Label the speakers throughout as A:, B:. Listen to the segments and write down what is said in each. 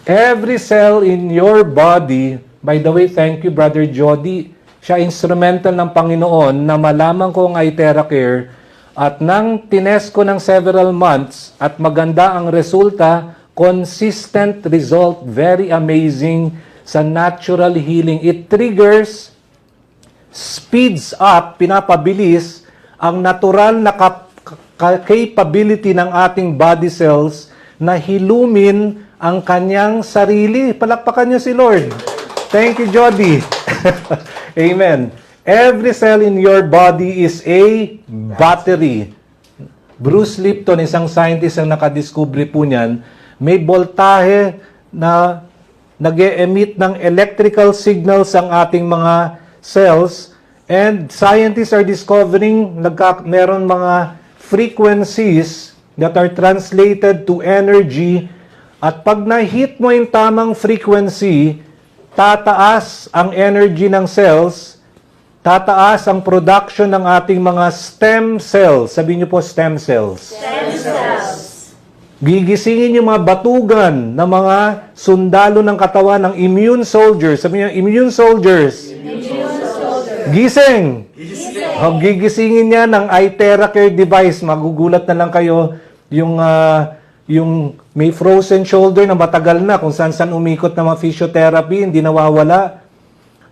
A: Every cell in your body, by the way, thank you Brother Jody, siya instrumental ng Panginoon na malaman ko ang iTeracare at nang tines ko ng several months at maganda ang resulta, consistent result, very amazing sa natural healing. It triggers, speeds up, pinapabilis ang natural na capability ng ating body cells na hilumin ang kanyang sarili. Palakpakan niyo si Lord. Thank you, Jody. Amen. Every cell in your body is a battery. Bruce Lipton, isang scientist ang nakadiskubre po niyan, may voltahe na nag-e-emit ng electrical signals ang ating mga cells, and scientists are discovering meron mga frequencies that are translated to energy, at pag na-hit mo yung tamang frequency, tataas ang energy ng cells, tataas ang production ng ating mga stem cells. Sabihin niyo po, stem cells.
B: Stem cells.
A: Gigisingin yung mga batugan ng mga sundalo ng katawan ng immune soldiers. Sabihin niyo, immune soldiers.
B: Immune soldiers.
A: Gising! Gigisingin niya ng iTeracare device. Magugulat na lang kayo yung may frozen shoulder na matagal na kung saan umikot na mga physiotherapy, hindi nawawala.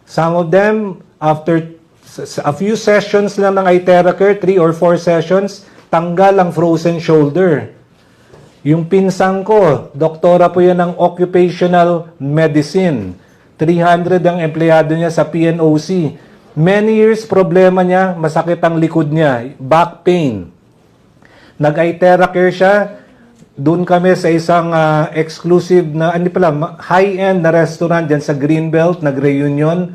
A: Some of them, after a few sessions lang ng iTeracare, 3 or 4 sessions, tanggal ang frozen shoulder. Yung pinsan ko, doktora po yan ng occupational medicine. 300 ang empleyado niya sa PNOC. Many years problema niya, masakit ang likod niya, back pain. Nag-iTeracare siya. Doon kami sa isang exclusive na, high-end na restaurant dyan sa Greenbelt, nag-reunion.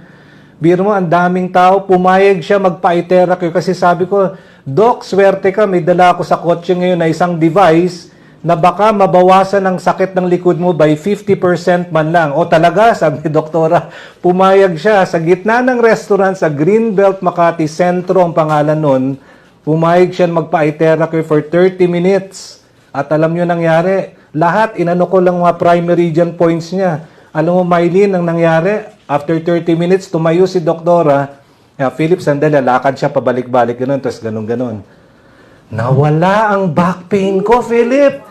A: Biro mo, ang daming tao, pumayag siya magpa-iTeracare kasi sabi ko, Doc, swerte ka, may dala ako sa kotse ngayon na isang device na baka mabawasan ang sakit ng likod mo by 50% man lang. O talaga, sabi ni Doktora, pumayag siya sa gitna ng restaurant sa Greenbelt, Makati, Sentro ang pangalan nun, pumayag siya magpa-iTeracare for 30 minutes. At alam nyo nangyari, lahat inano ko lang mga prime meridian points niya. Alam mo, Mylene, ang nangyari, after 30 minutes, tumayo si Doktora, Philip, sandali, lakad siya pabalik-balik, ganun, tapos ganun. Nawala ang back pain ko, Philip.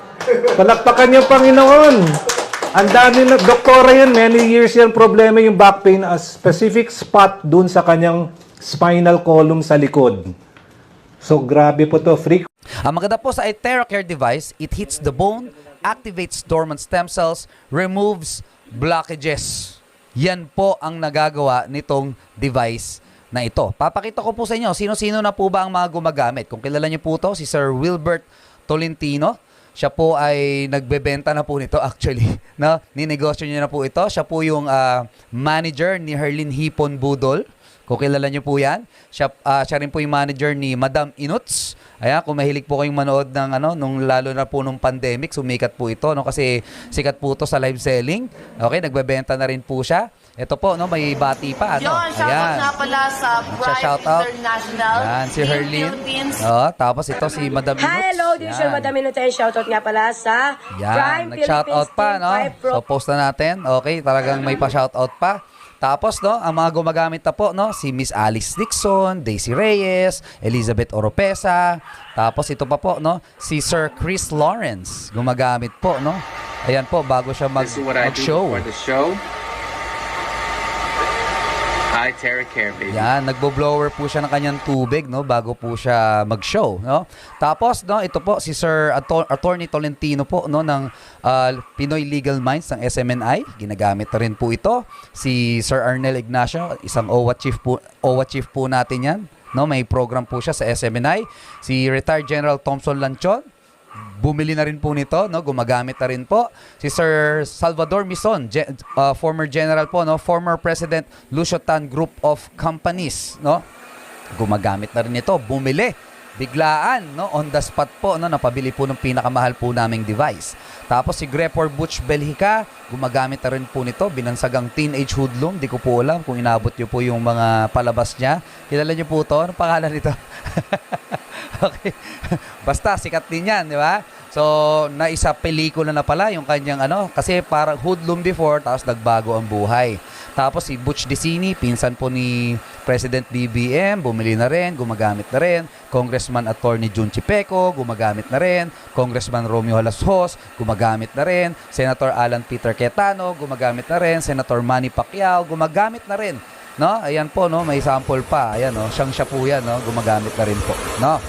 A: Palakpakan niyo, Panginoon. Ang dami na, Doktora yan, many years yan, problema yung back pain, a specific spot dun sa kanyang spinal column sa likod. So, grabe po to,
C: Ang maganda po sa iTeracare device, it hits the bone, activates dormant stem cells, removes blockages. Yan po ang nagagawa nitong device na ito. Papakita ko po sa inyo, sino-sino na po ba ang mga gumagamit. Kung kilala niyo po to, si Sir Wilbert Tolentino. Siya po ay nagbebenta na po nito actually. No? Ninegosyo niya na po ito. Siya po yung manager ni Herlin Hipon Budol. Kung kilala niyo po yan. Siya rin po yung manager ni Madam Inuts. Ayan, kung mahilig po kayong manood ng lalo na po nung pandemic, sumikat po ito, no? Kasi sikat po ito sa live selling. Okay, nagbebenta na rin po siya. Ito po, no, may bati pa, ano?
B: Yun, shoutout nga pala sa Prime International.
C: Yan, si Herlin.
B: Philippines.
C: Tapos ito si Madam Inuts.
D: Hello, this is Madam Inuts. Shoutout nga pala sa Prime
C: nag-shoutout pa, no? So, post na natin. Okay, talagang may pa-shoutout pa. Tapos, no, ang mga gumagamit na po, no, si Miss Alice Dixon, Daisy Reyes, Elizabeth Oropesa. Tapos, ito pa po, no, si Sir Chris Lawrence, gumagamit po, no. Ayan po, bago siya mag-show.
E: iTeracare, baby.
C: Yan, nagbo-blower po siya ng kanyang tubig, no, bago po siya mag-show, no. Tapos, no, ito po si Sir Attorney Tolentino po, no, ng Pinoy Legal Minds ng SMNI. Ginagamit na rin po ito. Si Sir Arnel Ignacio, isang OWA chief po natin 'yan, no. May program po siya sa SMNI. Si Retired General Thompson Lanchon, bumili na rin po nito, no, gumagamit na rin po. Si Sir Salvador Mison, former general po, no, former President Lucio Tan Group of Companies, no, gumagamit na rin ito, bumili. Biglaan, no, on the spot po, no, napabili po ng pinakamahal po naming device. Tapos si Grepor Butch Belhica, gumagamit na rin po nito, binansagang teenage hoodlum, di ko po alam kung inabot nyo po yung mga palabas niya. Kilala nyo po ito? Ano pangalan nito? Okay. Basta, sikat din yan, di ba? So, naisa pelikula na pala yung kanyang kasi parang hoodlum before, tapos nagbago ang buhay. Tapos si Butch DeCini, pinsan po ni President BBM, bumili na rin, gumagamit na rin. Congressman Attorney Jun Chipeco, gumagamit na rin. Congressman Romeo Halasos, gumagamit na rin. Senator Alan Peter Cayetano, gumagamit na rin. Senator Manny Pacquiao, gumagamit na rin. No? Ayan po, no? May sample pa. Ayan, no? Siya po yan, no? Gumagamit na rin po. No?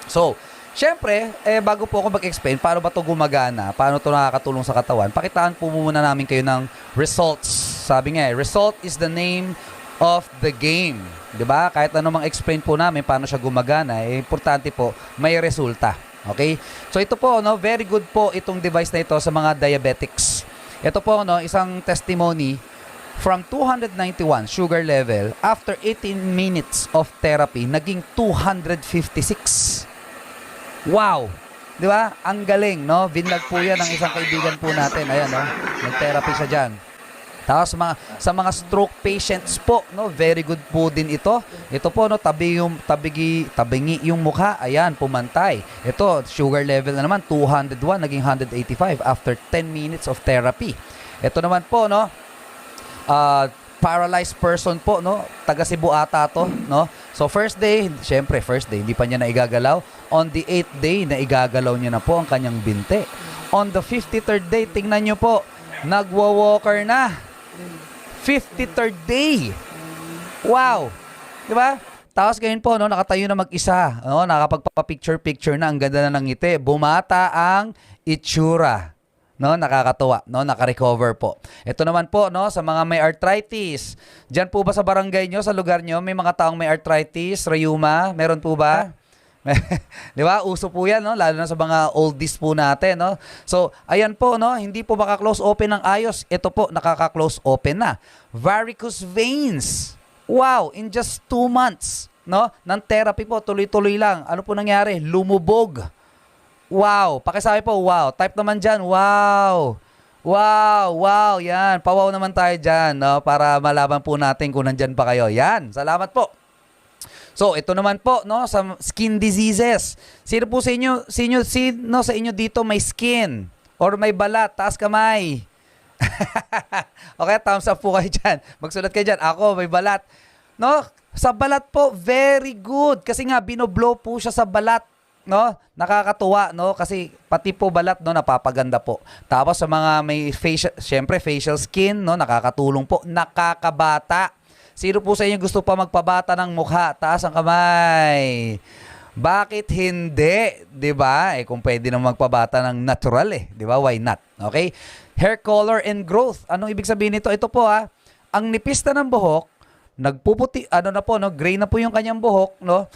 C: So, syempre, bago po ako mag-explain paano ba ito gumagana, paano ito nakakatulong sa katawan, pakitaan po muna namin kayo ng results. Sabi nga, result is the name of the game. 'Di ba? Kahit ano mang explain po namin paano siya gumagana, importante po may resulta. Okay? So ito po, no, very good po itong device na ito sa mga diabetics. Ito po, no, isang testimony from 291 sugar level, after 18 minutes of therapy, naging 256. Wow! Di ba? Ang galing, no? Vinlag po yan ng isang kaibigan po natin. Ayan, no? Nag-therapy siya dyan. Tapos sa mga stroke patients po, no, very good po din ito. Ito po, no, tabingi yung mukha, ayan, pumantay. Ito, sugar level na naman, 201, naging 185 after 10 minutes of therapy. Ito naman po, no, paralyzed person po, no, taga Cebu ata to, no. So first day, syempre first day, hindi pa niya naigagalaw. On the 8th day, naigagalaw niya na po ang kanyang binte. On the 53rd day, tingnan niyo po, nagwa-walker na. 53rd day. Wow. Di ba? Tapos ganyan po, no, nakatayo na mag-isa. No, nakapagpapicture-picture na. Ang ganda na ng ngiti. Bumata ang itsura. No, nakakatuwa. No, naka-recover po. Ito naman po, no, sa mga may arthritis. Diyan po ba sa barangay nyo, sa lugar nyo, may mga taong may arthritis, rheuma? Meron po ba? Di ba? Uso po yan, no? Lalo na sa mga oldies po natin, no? So, ayan po, no? Hindi po maka-close open ng ayos. Ito po, nakaka-close open na. Varicose veins. Wow! In just 2 months, no? Ng therapy po, tuloy-tuloy lang. Ano po nangyari? Lumubog. Wow! Pakisabi po, wow. Type naman dyan, wow! Wow! Wow! Yan. Pawaw naman tayo dyan, no? Para malaman po natin kung nandyan pa kayo. Yan. Salamat po. So, ito naman po, no, sa skin diseases. Sino po sa inyo, sino sa inyo dito may skin or may balat, taas kamay? Okay, thumbs up po kayo dyan. Magsulat kayo dyan. Ako, may balat. No, sa balat po, very good. Kasi nga, binoblow po siya sa balat. No, nakakatuwa, no, kasi pati po balat, no, napapaganda po. Tapos sa mga may facial, syempre facial skin, no, nakakatulong po, nakakabata. Sino po sa inyo gusto pa magpabata ng mukha? Taas ang kamay. Bakit hindi? 'Di ba? Kung pwede nang magpabata ng natural 'di ba? Why not? Okay? Hair color and growth. Anong ibig sabihin nito? Ito po ang nipis na ng buhok, nagpuputi, na po, no, gray na po yung kanyang buhok, no?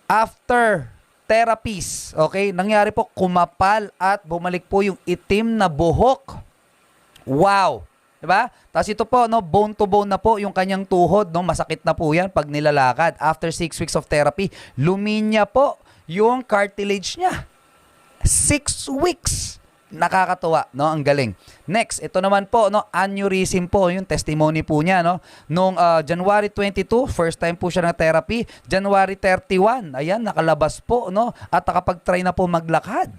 C: After therapies, okay? Nangyari po kumapal at bumalik po yung itim na buhok. Wow. Diba? Tapos ito po, no, bone to bone na po yung kanyang tuhod, no, masakit na po yan pag nilalakad. After 6 weeks of therapy, luminya po yung cartilage niya. 6 weeks. Nakakatuwa, no, ang galing. Next, ito naman po, no, aneurysm po, yung testimony po niya, no. Noong January 22, first time po siya ng therapy. January 31, ayan, nakalabas po, no, at nakapag-try na po maglakad.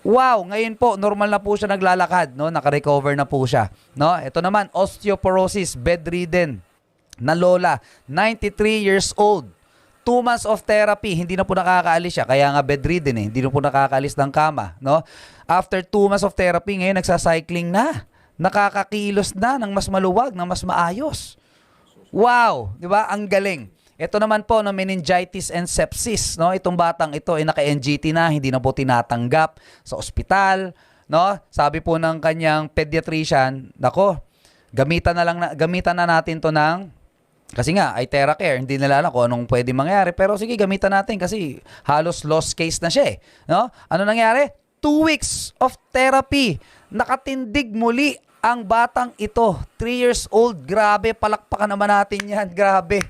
C: Wow, ngayon po normal na po siya naglalakad, no? Naka-recover na po siya, no? Ito naman, osteoporosis, bedridden na lola, 93 years old. 2 months of therapy, hindi na po nakakaalis siya, kaya nga bedridden hindi na po nakakaalis ng kama, no? After 2 months of therapy, ngayon nagsa-cycling na. Nakakakilos na ng mas maluwag, ng mas maayos. Wow, 'di ba? Ang galing. Ito naman po, no, meningitis and sepsis, no? Itong batang ito ay naka-NGT na, hindi na po tinatanggap sa ospital, no? Sabi po ng kanyang pediatrician, nako, gamitan na natin 'to ng kasi nga ay TheraCare, hindi nila alam kung anong pwede mangyari, pero sige, gamitan natin kasi halos lost case na siya, no? Ano nangyari? 2 weeks of therapy. Nakatindig muli ang batang ito. 3 years old. Grabe, palakpakan naman natin 'yan. Grabe.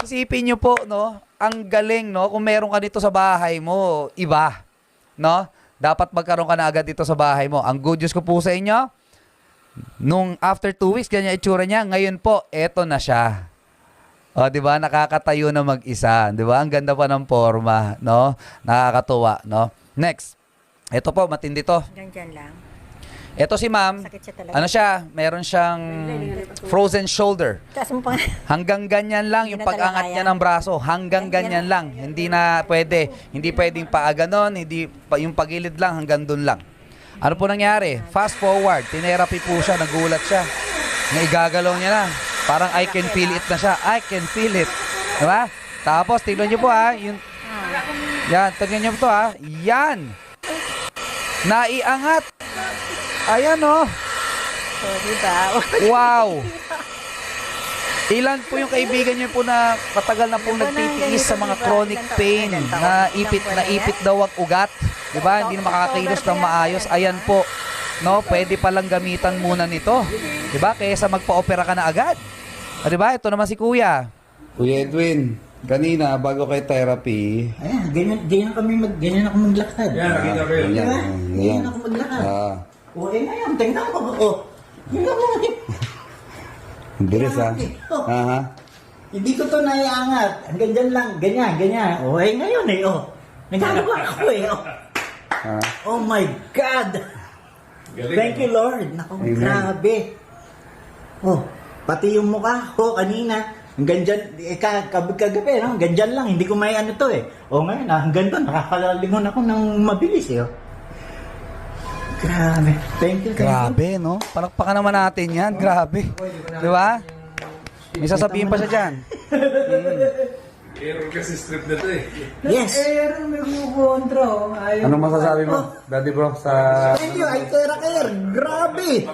C: Isipin nyo po, no, ang galing, no, kung meron ka dito sa bahay mo, iba, no, dapat magkaroon ka na agad dito sa bahay mo. Ang good news ko po sa inyo, nung after 2 weeks, ganyan itsura niya, ngayon po, eto na siya. O, di ba, nakakatayo na mag-isa, di ba, ang ganda pa ng forma, no, nakakatuwa, no. Next, Ito po, matindi to.
D: Ganyan lang.
C: Ito si ma'am,
D: Sakit siya talaga.
C: ano siya, meron siyang frozen shoulder.
D: Taas mo pa.
C: Hanggang ganyan lang yung
D: Hindi na
C: pag-angat
D: talaga
C: niya
D: kaya.
C: ng braso. Hanggang ganyan lang. Hindi na pwede. Hindi pwedeng paaganon. Yung pagilid lang hanggang dun lang. Ano po nangyari? Fast forward. Tinerapy po siya. Nagulat siya. Naigagalaw niya na. Parang I can feel it na siya. I can feel it. Diba? Tapos, tignan niyo po ha. Yan. Tignan niyo po to ha. Yan. Naiangat. Ayan oh.
D: So, diba?
C: Wow! Ilan po yung kaibigan niyo po na katagal na po nagtitiis sa mga chronic pain, na ipit daw ang ugat, 'di ba? Hindi na makakakilos ng maayos. Ayan po. No, pwede pa lang gamitan muna nito. 'Di ba? Kaysa magpa-opera ka na agad. 'Di ba? Ito naman si Kuya.
E: Kuya Edwin, kanina bago kay therapy,
F: Ayan, ganyan ako maglakad. Ganyan ako maglakad. O, ngayon, tingnan mo. O, tingnan mo.
E: bilis ha. Aha.
F: Hindi ko to naiangat. Hanggang dyan lang. Ganyan. O, ngayon o. Nagagawa ako O. Oh my God. Thank you, Lord. Naku, grabe. Oh, pati yung mukha ko kanina. Hanggang dyan, kagabi, no? Hanggang dyan lang. Hindi ko may ano to O, ngayon, hanggang doon, nakakalalingon ako ng mabilis O. Grabe. Thank you.
C: Grabe, no? Palakpakan naman natin 'yan. Grabe. 'Di ba? May sasabihin pa siya diyan.
A: Error kasi strip na to
F: Yes.
E: Ano masasabi mo, Daddy Bro, sa...
F: Thank you, ay Tera. Grabe.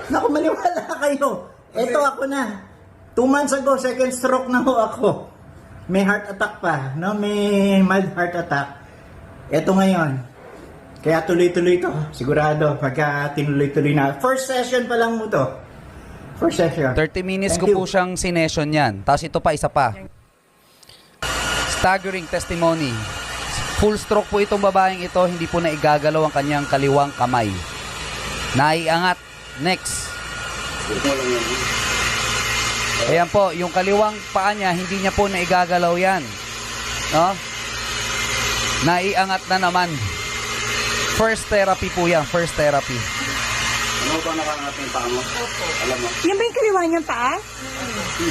F: Naku, maniwala kayo. Ito ako na. 2 months ago, second stroke na ho ako. May heart attack pa, no? May mild heart attack. Ito ngayon. Kaya tuloy-tuloy to. Sigurado, pagka tinuloy-tuloy na. First session pa lang mo to. First session.
C: 30 minutes
F: Thank
C: ko
F: you.
C: po siyang sinession yan. Tapos ito pa, isa pa. Staggering testimony. Full stroke po itong babaeng ito. Hindi po na igagalaw ang kanyang kaliwang kamay. Naiangat. Next. Ayan po, yung kaliwang paa niya, hindi niya po na igagalaw yan. No? Naiangat na naman. First therapy po yan. First therapy.
E: Ano ba nakangat yung paa mo? Alam mo?
D: Yan ba yung kaliwa niyang paa?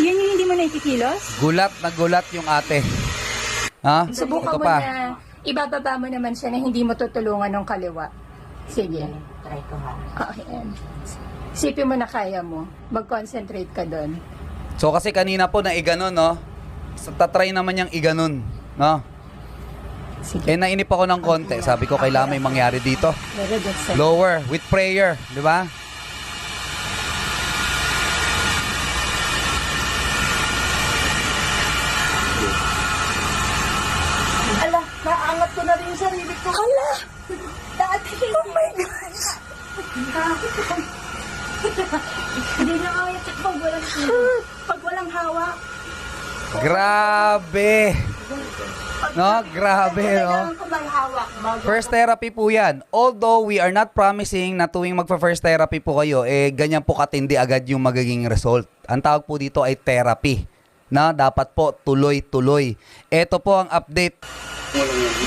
D: Yan yung hindi mo nakikilos?
C: Gulat na gulat yung ate. Ha?
G: Subukan
C: Ito
G: mo
C: pa.
G: na, ibababa mo naman siya na hindi mo tutulungan ng kaliwa. Sige.
D: Try ko ha.
G: Ayan. Isipin mo na kaya mo. Mag-concentrate ka doon.
C: So kasi kanina po na iganon, no? So, tatry naman niyang iganon, no?
G: Sige.
C: Nainip ako ng konti. Sabi ko, kailangan may mangyari dito.
G: Very good, sir.
C: Lower, with prayer, di ba?
G: Ala, naangat ko na rin yung sarili ko. Ala! Dati. Oh my gosh! Hindi na kaya pag walang hawak.
C: Grabe! No? Grabe, no?
G: Kailangan ko may hawak.
C: First therapy po yan. Although we are not promising na tuwing magpa-first therapy po kayo, ganyan po katindi agad yung magiging result. Ang tawag po dito ay therapy. Na dapat po tuloy-tuloy. Ito po ang update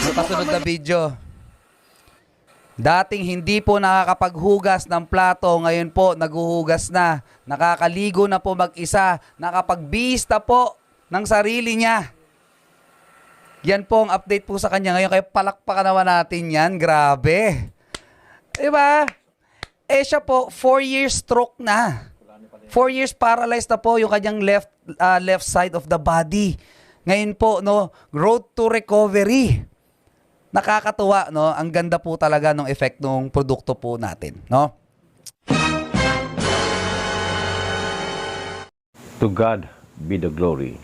C: sa kasunod na video. Dating hindi po nakakapaghugas ng plato, ngayon po naghuhugas na. Nakakaligo na po mag-isa. Nakapagbihis na po ng sarili niya. Yan po ang update po sa kanya ngayon. Kaya palakpakan naman natin yan. Grabe. Diba? Siya po, 4 years stroke na. 4 years paralyzed na po yung kanyang left side of the body. Ngayon po, no, road to recovery. Nakakatuwa, no? Ang ganda po talaga ng effect ng produkto po natin, no?
H: To God be the glory.